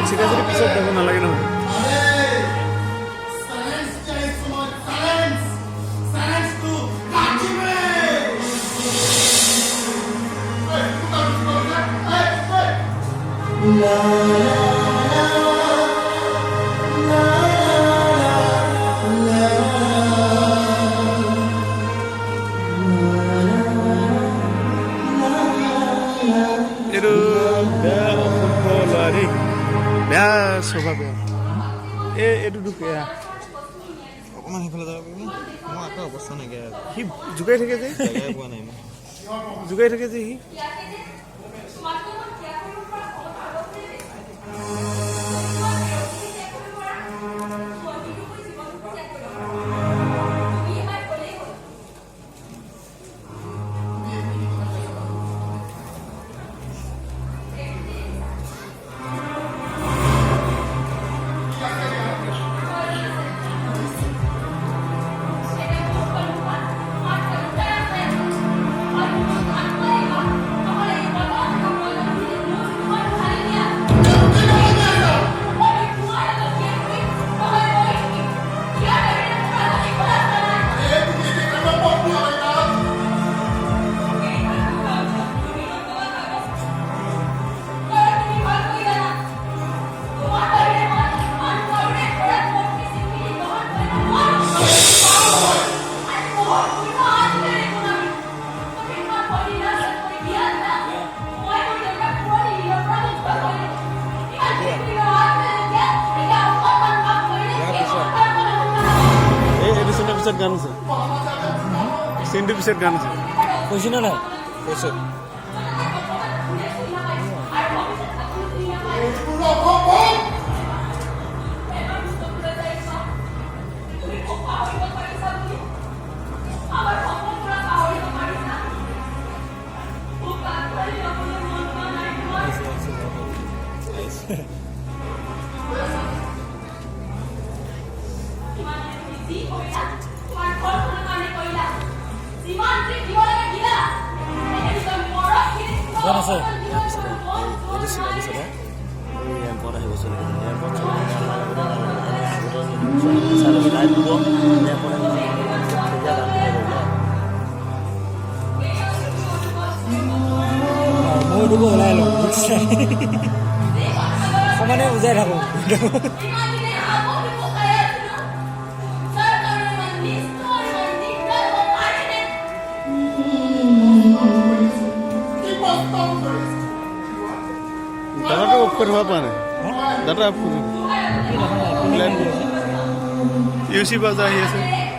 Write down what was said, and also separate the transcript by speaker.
Speaker 1: চিধা চিধি পিছত যাব নালাগে নহয় এইটো বেয়া অসভ্য ল'ৰা দেই বেয়া স্বভাৱ বেয়া এইটো দুখ বেয়া
Speaker 2: অকণমান সেইফালে যাব পাৰিব মোৰ আকৌ অৱস্থা নাইকিয়া
Speaker 1: সি জোকাই থাকে যে
Speaker 2: পোৱা নাই মই
Speaker 1: জোকাই থাকে যে সি পিছত গান আছে চিনটোৰ পিছত গান আছে কৈছি না নাই কৈছে Bukan sih, ya sudah. Itu sudah sudah. Yang pernah ibu sudah. Yang pernah selalu lihat dulu. Yang pernah kerja dan mau dulu lah lo. Kemana uzai aku? Data off करवा पाने data off UC बजा ही है